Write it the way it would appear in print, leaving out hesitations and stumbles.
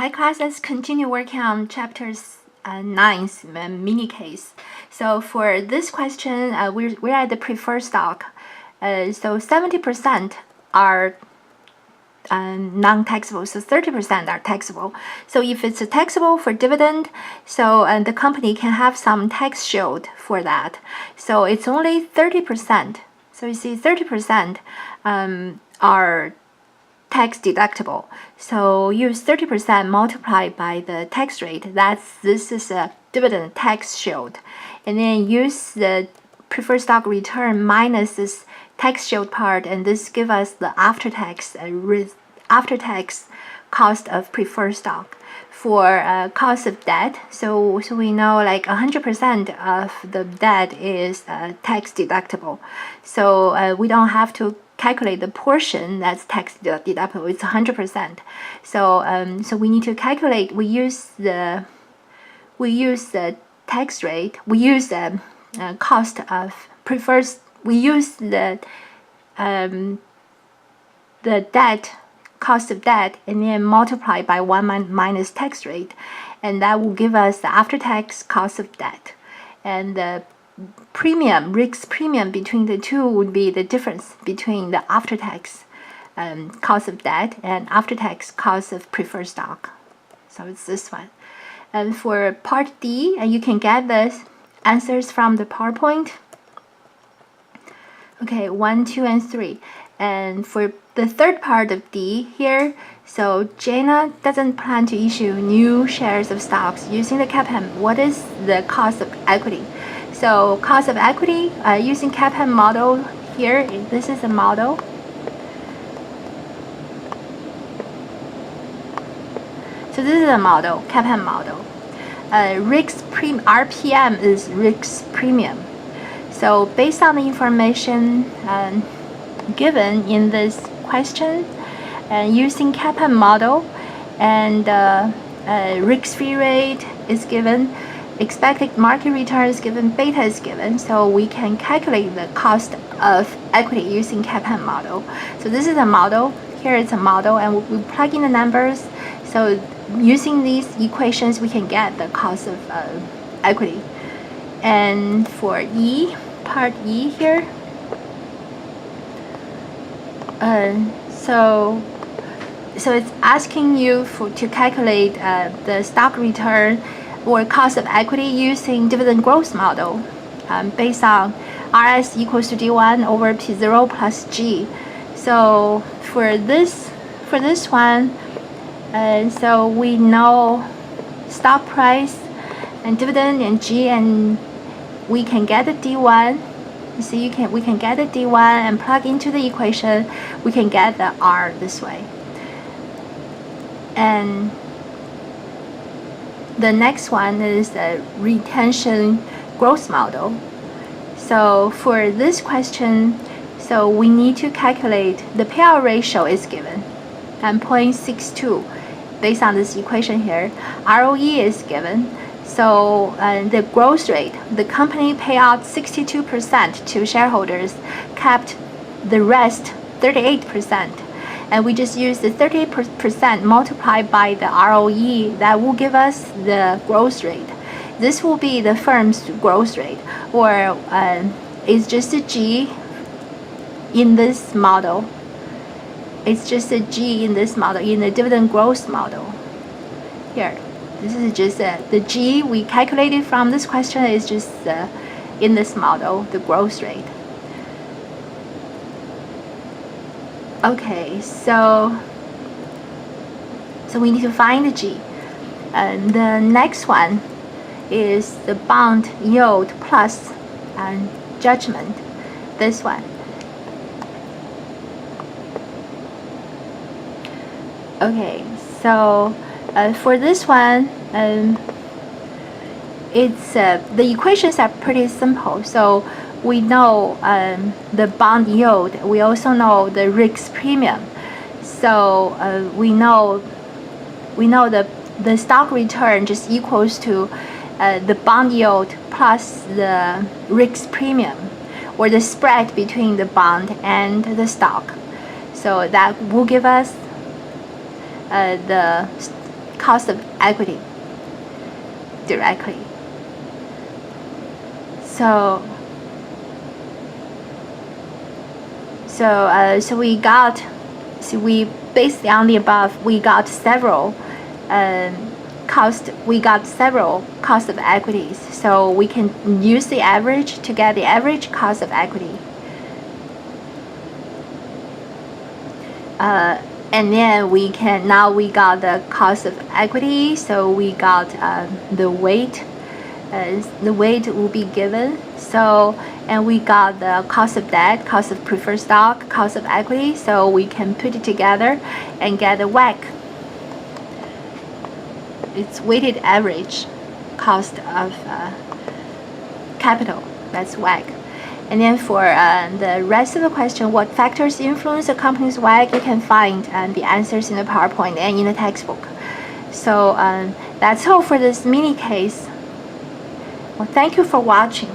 Hi class, let's continue working on chapters 9's mini case. So for this question, we're at the preferred stock. So 70% are non-taxable, so 30% are taxable. So if it's a taxable for dividend, so the company can have some tax shield for that. So it's only 30%. So you see 30% are tax deductible. So use 30% multiplied by the tax rate. This is a dividend tax shield. And then use the preferred stock return minus this tax shield part, and this give us the after-tax cost of preferred stock. For cost of debt, so we know like 100% of the debt is tax deductible. So we don't have to calculate the portion that's tax deductible. It's 100%. So we need to calculate. We use the tax rate. We use the cost of preferred. We use the debt cost of debt and then multiply by 1 minus tax rate, and that will give us the after-tax cost of debt. And the premium, risk premium between the two would be the difference between the after-tax cost of debt and after-tax cost of preferred stock. So it's this one. And for part D, you can get the answers from the PowerPoint. Okay, 1, 2, and 3. And for the third part of D here, so Jana doesn't plan to issue new shares of stocks using the CAPM. What is the cost of equity? So cost of equity using CAPM model here, this is a model. So this is a model, CAPM model. RPM is risk premium. So based on the information given in this question, using CAPM model, and risk-free rate is given, expected market return is given, beta is given, so we can calculate the cost of equity using CAPM model. So this is a model, here it's a model, and we plug in the numbers. So using these equations, we can get the cost of equity. And for E, part E here, so it's asking you to calculate the stock return or cost of equity using dividend growth model based on RS equals to D1 over P0 plus G. So for this one, so we know stock price and dividend and G, and we can get the D1. You see, we can get the D1 and plug into the equation. We can get the R this way. And the next one is the retention growth model. So for this question, so we need to calculate the payout ratio is given, and 0.62 based on this equation here. ROE is given. So the growth rate, the company pay out 62% to shareholders, kept the rest 38%. And we just use the 38% multiplied by the ROE. That will give us the growth rate. This will be the firm's growth rate, or it's just a G in this model. It's just a G in this model, in the dividend growth model. Here, this is just the G we calculated from this question is just in this model, the growth rate. Okay, so we need to find the G. And the next one is the bond yield plus judgment, this one. Okay, so for this one, it's the equations are pretty simple. So we know the bond yield. We also know the risk premium. So we know the stock return just equals to the bond yield plus the risk premium, or the spread between the bond and the stock. So that will give us the cost of equity directly. So we got, we based on the above, we got several cost of equities. So we can use the average to get the average cost of equity. And then we got the cost of equity, so we got the weight. The weight will be given. So, and we got the cost of debt, cost of preferred stock, cost of equity. So we can put it together and get a WACC. It's weighted average cost of capital. That's WACC. And then for the rest of the question, what factors influence a company's WACC, you can find the answers in the PowerPoint and in the textbook. So that's all for this mini case. Well, thank you for watching.